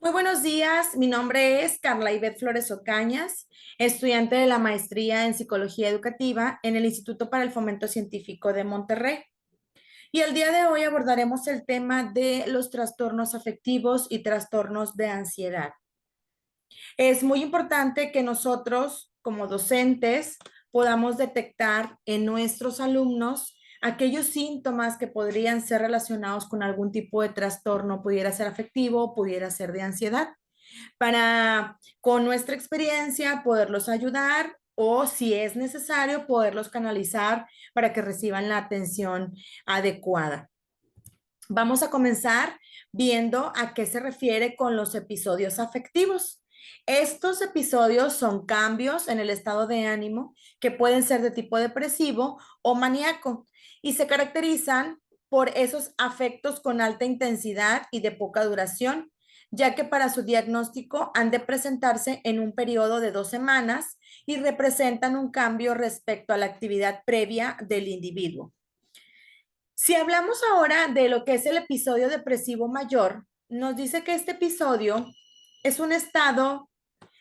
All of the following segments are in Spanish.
Muy buenos días, mi nombre es Carla Ivette Flores Ocañas, estudiante de la maestría en Psicología Educativa en el Instituto para el Fomento Científico de Monterrey. Y el día de hoy abordaremos el tema de los trastornos afectivos y trastornos de ansiedad. Es muy importante que nosotros, como docentes, podamos detectar en nuestros alumnos aquellos síntomas que podrían ser relacionados con algún tipo de trastorno, pudiera ser afectivo, pudiera ser de ansiedad para, con nuestra experiencia, poderlos ayudar o, si es necesario, poderlos canalizar para que reciban la atención adecuada. Vamos a comenzar viendo a qué se refiere con los episodios afectivos. Estos episodios son cambios en el estado de ánimo que pueden ser de tipo depresivo o maníaco y se caracterizan por esos afectos con alta intensidad y de poca duración, ya que para su diagnóstico han de presentarse en un periodo de 2 semanas y representan un cambio respecto a la actividad previa del individuo. Si hablamos ahora de lo que es el episodio depresivo mayor, nos dice que este episodio es un estado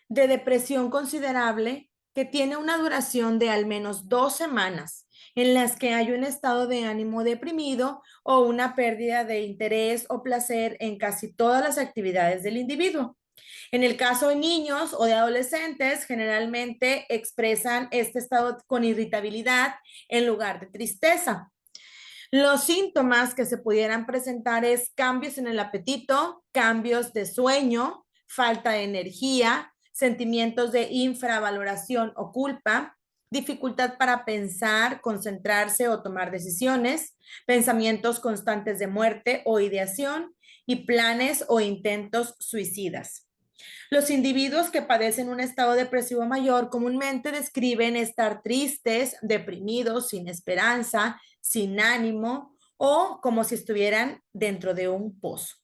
de depresión considerable que tiene una duración de al menos 2 semanas, en las que hay un estado de ánimo deprimido o una pérdida de interés o placer en casi todas las actividades del individuo. En el caso de niños o de adolescentes, generalmente expresan este estado con irritabilidad en lugar de tristeza. Los síntomas que se pudieran presentar es cambios en el apetito, cambios de sueño, falta de energía, sentimientos de infravaloración o culpa, dificultad para pensar, concentrarse o tomar decisiones, pensamientos constantes de muerte o ideación y planes o intentos suicidas. Los individuos que padecen un estado depresivo mayor comúnmente describen estar tristes, deprimidos, sin esperanza, sin ánimo o como si estuvieran dentro de un pozo.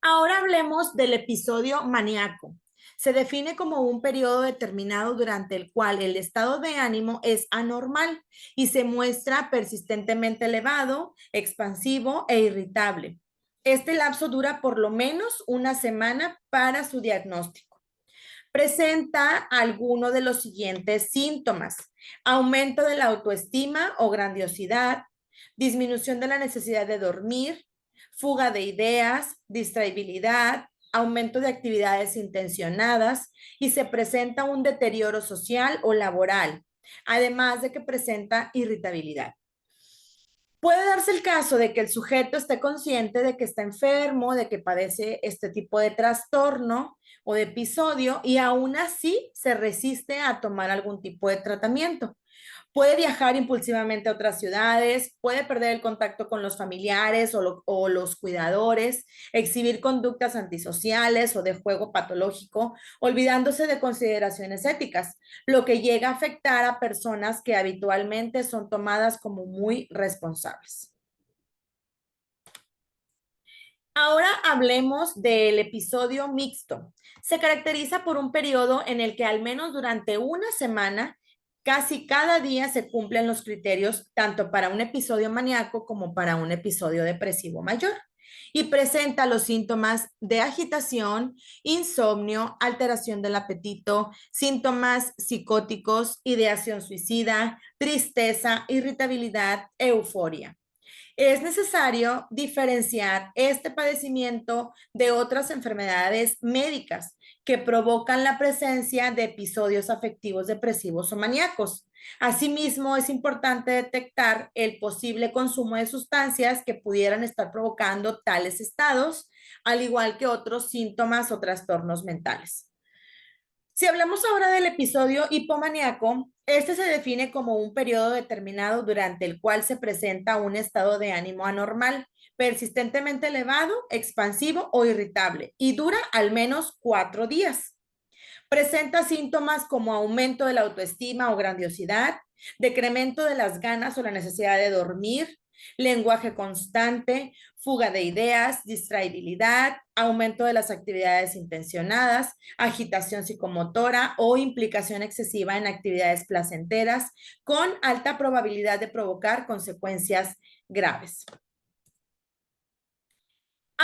Ahora hablemos del episodio maníaco. Se define como un periodo determinado durante el cual el estado de ánimo es anormal y se muestra persistentemente elevado, expansivo e irritable. Este lapso dura por lo menos 1 semana para su diagnóstico. Presenta alguno de los siguientes síntomas: aumento de la autoestima o grandiosidad, disminución de la necesidad de dormir, fuga de ideas, distraibilidad, aumento de actividades intencionadas y se presenta un deterioro social o laboral, además de que presenta irritabilidad. Puede darse el caso de que el sujeto esté consciente de que está enfermo, de que padece este tipo de trastorno o de episodio y aún así se resiste a tomar algún tipo de tratamiento. Puede viajar impulsivamente a otras ciudades, puede perder el contacto con los familiares o los cuidadores, exhibir conductas antisociales o de juego patológico, olvidándose de consideraciones éticas, lo que llega a afectar a personas que habitualmente son tomadas como muy responsables. Ahora hablemos del episodio mixto. Se caracteriza por un periodo en el que al menos durante 1 semana, casi cada día se cumplen los criterios tanto para un episodio maníaco como para un episodio depresivo mayor y presenta los síntomas de agitación, insomnio, alteración del apetito, síntomas psicóticos, ideación suicida, tristeza, irritabilidad, euforia. Es necesario diferenciar este padecimiento de otras enfermedades médicas que provocan la presencia de episodios afectivos depresivos o maníacos. Asimismo, es importante detectar el posible consumo de sustancias que pudieran estar provocando tales estados, al igual que otros síntomas o trastornos mentales. Si hablamos ahora del episodio hipomaníaco, este se define como un periodo determinado durante el cual se presenta un estado de ánimo anormal, persistentemente elevado, expansivo o irritable y dura al menos 4 días. Presenta síntomas como aumento de la autoestima o grandiosidad, decremento de las ganas o la necesidad de dormir, lenguaje constante, fuga de ideas, distraibilidad, aumento de las actividades intencionadas, agitación psicomotora o implicación excesiva en actividades placenteras con alta probabilidad de provocar consecuencias graves.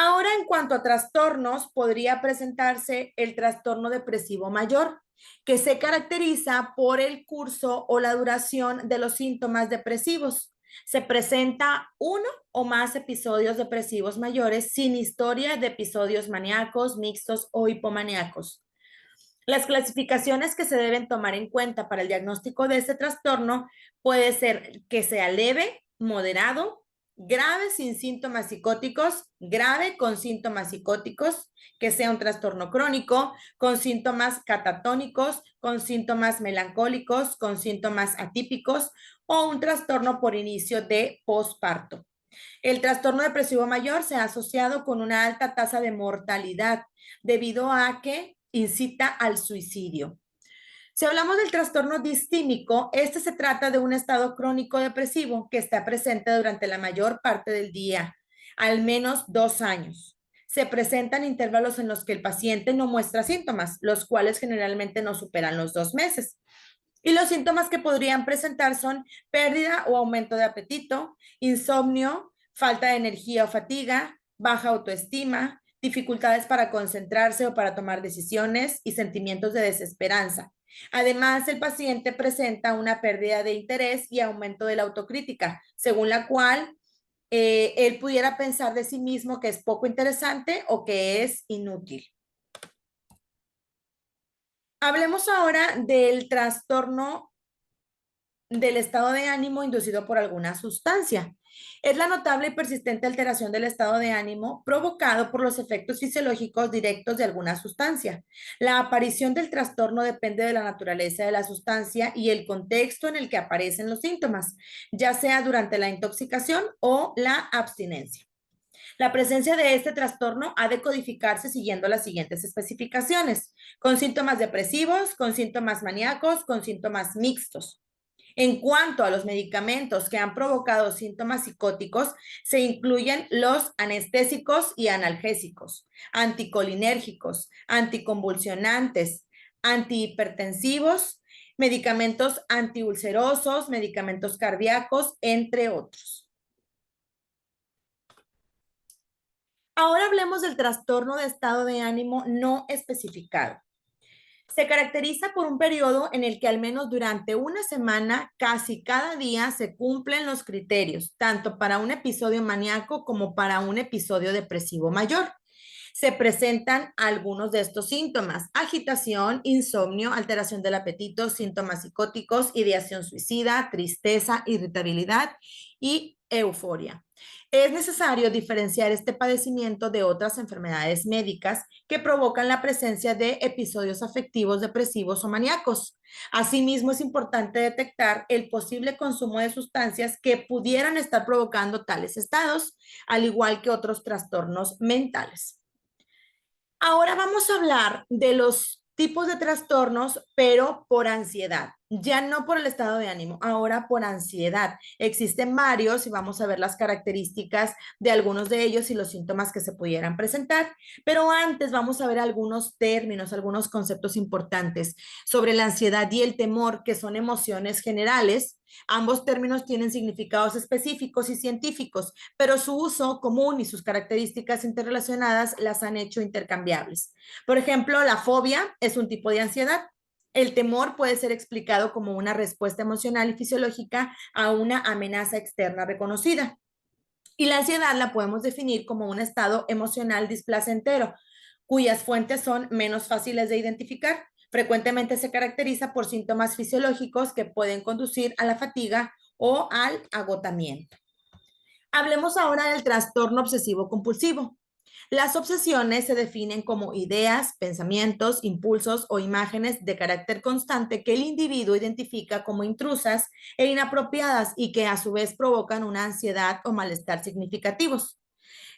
Ahora, en cuanto a trastornos, podría presentarse el trastorno depresivo mayor, que se caracteriza por el curso o la duración de los síntomas depresivos. Se presenta uno o más episodios depresivos mayores sin historia de episodios maníacos, mixtos o hipomaníacos. Las clasificaciones que se deben tomar en cuenta para el diagnóstico de este trastorno puede ser que sea leve, moderado, grave sin síntomas psicóticos, grave con síntomas psicóticos, que sea un trastorno crónico, con síntomas catatónicos, con síntomas melancólicos, con síntomas atípicos o un trastorno por inicio de posparto. El trastorno depresivo mayor se ha asociado con una alta tasa de mortalidad debido a que incita al suicidio. Si hablamos del trastorno distímico, este se trata de un estado crónico depresivo que está presente durante la mayor parte del día, al menos 2 años. Se presentan intervalos en los que el paciente no muestra síntomas, los cuales generalmente no superan los 2 meses. Y los síntomas que podrían presentar son pérdida o aumento de apetito, insomnio, falta de energía o fatiga, baja autoestima, dificultades para concentrarse o para tomar decisiones y sentimientos de desesperanza. Además, el paciente presenta una pérdida de interés y aumento de la autocrítica, según la cual él pudiera pensar de sí mismo que es poco interesante o que es inútil. Hablemos ahora del trastorno del estado de ánimo inducido por alguna sustancia. Es la notable y persistente alteración del estado de ánimo provocado por los efectos fisiológicos directos de alguna sustancia. La aparición del trastorno depende de la naturaleza de la sustancia y el contexto en el que aparecen los síntomas, ya sea durante la intoxicación o la abstinencia. La presencia de este trastorno ha de codificarse siguiendo las siguientes especificaciones: con síntomas depresivos, con síntomas maníacos, con síntomas mixtos. En cuanto a los medicamentos que han provocado síntomas psicóticos, se incluyen los anestésicos y analgésicos, anticolinérgicos, anticonvulsionantes, antihipertensivos, medicamentos antiulcerosos, medicamentos cardíacos, entre otros. Ahora hablemos del trastorno de estado de ánimo no especificado. Se caracteriza por un periodo en el que al menos durante una semana, casi cada día, se cumplen los criterios, tanto para un episodio maníaco como para un episodio depresivo mayor. Se presentan algunos de estos síntomas: agitación, insomnio, alteración del apetito, síntomas psicóticos, ideación suicida, tristeza, irritabilidad y euforia. Es necesario diferenciar este padecimiento de otras enfermedades médicas que provocan la presencia de episodios afectivos depresivos o maníacos. Asimismo, es importante detectar el posible consumo de sustancias que pudieran estar provocando tales estados, al igual que otros trastornos mentales. Ahora vamos a hablar de los tipos de trastornos, pero por ansiedad. Ya no por el estado de ánimo, ahora por ansiedad. Existen varios y vamos a ver las características de algunos de ellos y los síntomas que se pudieran presentar. Pero antes vamos a ver algunos términos, algunos conceptos importantes sobre la ansiedad y el temor, que son emociones generales. Ambos términos tienen significados específicos y científicos, pero su uso común y sus características interrelacionadas las han hecho intercambiables. Por ejemplo, la fobia es un tipo de ansiedad. El temor puede ser explicado como una respuesta emocional y fisiológica a una amenaza externa reconocida. Y la ansiedad la podemos definir como un estado emocional displacentero, cuyas fuentes son menos fáciles de identificar. Frecuentemente se caracteriza por síntomas fisiológicos que pueden conducir a la fatiga o al agotamiento. Hablemos ahora del trastorno obsesivo compulsivo. Las obsesiones se definen como ideas, pensamientos, impulsos o imágenes de carácter constante que el individuo identifica como intrusas e inapropiadas y que a su vez provocan una ansiedad o malestar significativos.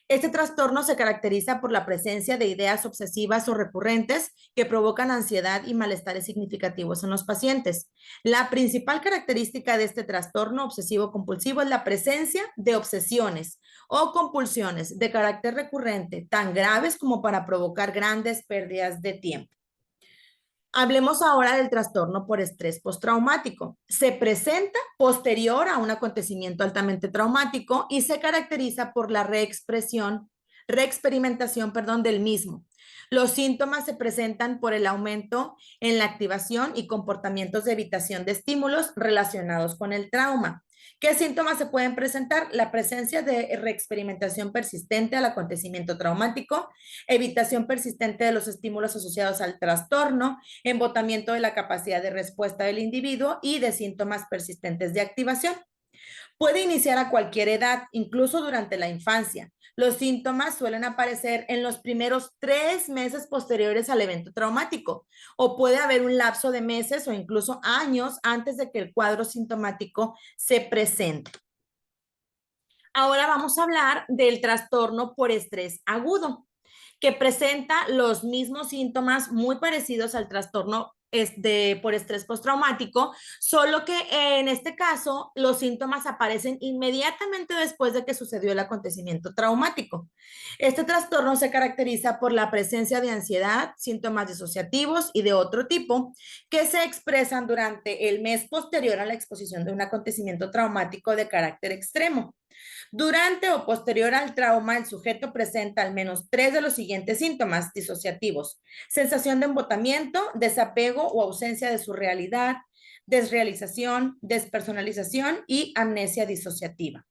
Este trastorno se caracteriza por la presencia de ideas obsesivas o recurrentes que provocan ansiedad y malestares significativos en los pacientes. La principal característica de este trastorno obsesivo-compulsivo es la presencia de obsesiones o compulsiones de carácter recurrente, tan graves como para provocar grandes pérdidas de tiempo. Hablemos ahora del trastorno por estrés postraumático. Se presenta posterior a un acontecimiento altamente traumático y se caracteriza por la reexpresión reexperimentación, perdón, del mismo. Los síntomas se presentan por el aumento en la activación y comportamientos de evitación de estímulos relacionados con el trauma. ¿Qué síntomas se pueden presentar? La presencia de reexperimentación persistente al acontecimiento traumático, evitación persistente de los estímulos asociados al trastorno, embotamiento de la capacidad de respuesta del individuo y de síntomas persistentes de activación. Puede iniciar a cualquier edad, incluso durante la infancia. Los síntomas suelen aparecer en los primeros 3 meses posteriores al evento traumático, o puede haber un lapso de meses o incluso años antes de que el cuadro sintomático se presente. Ahora vamos a hablar del trastorno por estrés agudo, que presenta los mismos síntomas muy parecidos al trastorno por estrés postraumático, solo que en este caso los síntomas aparecen inmediatamente después de que sucedió el acontecimiento traumático. Este trastorno se caracteriza por la presencia de ansiedad, síntomas disociativos y de otro tipo que se expresan durante el mes posterior a la exposición de un acontecimiento traumático de carácter extremo. Durante o posterior al trauma, el sujeto presenta al menos 3 de los siguientes síntomas disociativos: sensación de embotamiento, desapego o ausencia de su realidad, desrealización, despersonalización y amnesia disociativa.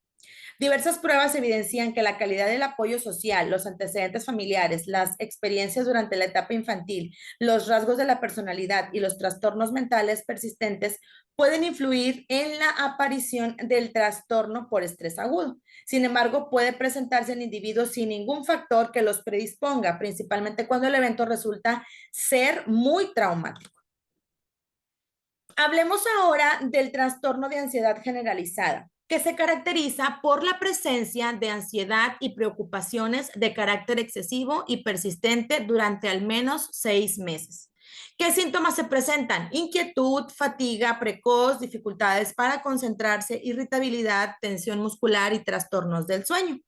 Diversas pruebas evidencian que la calidad del apoyo social, los antecedentes familiares, las experiencias durante la etapa infantil, los rasgos de la personalidad y los trastornos mentales persistentes pueden influir en la aparición del trastorno por estrés agudo. Sin embargo, puede presentarse en individuos sin ningún factor que los predisponga, principalmente cuando el evento resulta ser muy traumático. Hablemos ahora del trastorno de ansiedad generalizada, que se caracteriza por la presencia de ansiedad y preocupaciones de carácter excesivo y persistente durante al menos 6 meses. ¿Qué síntomas se presentan? Inquietud, fatiga precoz, dificultades para concentrarse, irritabilidad, tensión muscular y trastornos del sueño.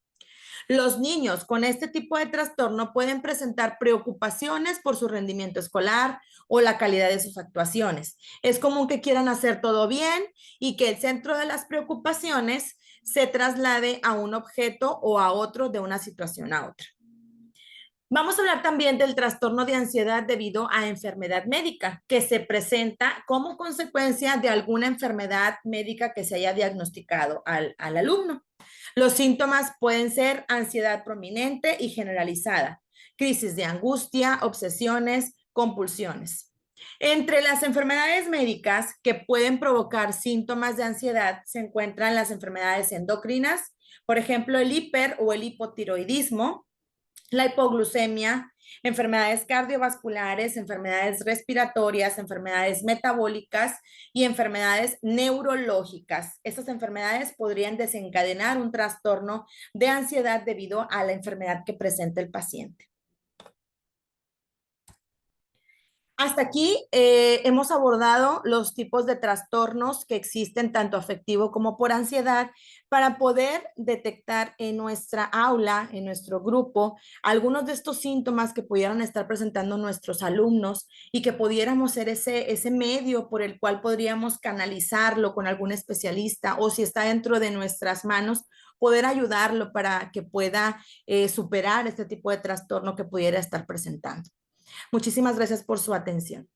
Los niños con este tipo de trastorno pueden presentar preocupaciones por su rendimiento escolar o la calidad de sus actuaciones. Es común que quieran hacer todo bien y que el centro de las preocupaciones se traslade a un objeto o a otro de una situación a otra. Vamos a hablar también del trastorno de ansiedad debido a enfermedad médica, que se presenta como consecuencia de alguna enfermedad médica que se haya diagnosticado al alumno. Los síntomas pueden ser ansiedad prominente y generalizada, crisis de angustia, obsesiones, compulsiones. Entre las enfermedades médicas que pueden provocar síntomas de ansiedad se encuentran las enfermedades endocrinas, por ejemplo, el hiper o el hipotiroidismo, la hipoglucemia, enfermedades cardiovasculares, enfermedades respiratorias, enfermedades metabólicas y enfermedades neurológicas. Estas enfermedades podrían desencadenar un trastorno de ansiedad debido a la enfermedad que presenta el paciente. Hasta aquí hemos abordado los tipos de trastornos que existen tanto afectivo como por ansiedad para poder detectar en nuestra aula, en nuestro grupo, algunos de estos síntomas que pudieran estar presentando nuestros alumnos y que pudiéramos ser ese medio por el cual podríamos canalizarlo con algún especialista o si está dentro de nuestras manos, poder ayudarlo para que pueda superar este tipo de trastorno que pudiera estar presentando. Muchísimas gracias por su atención.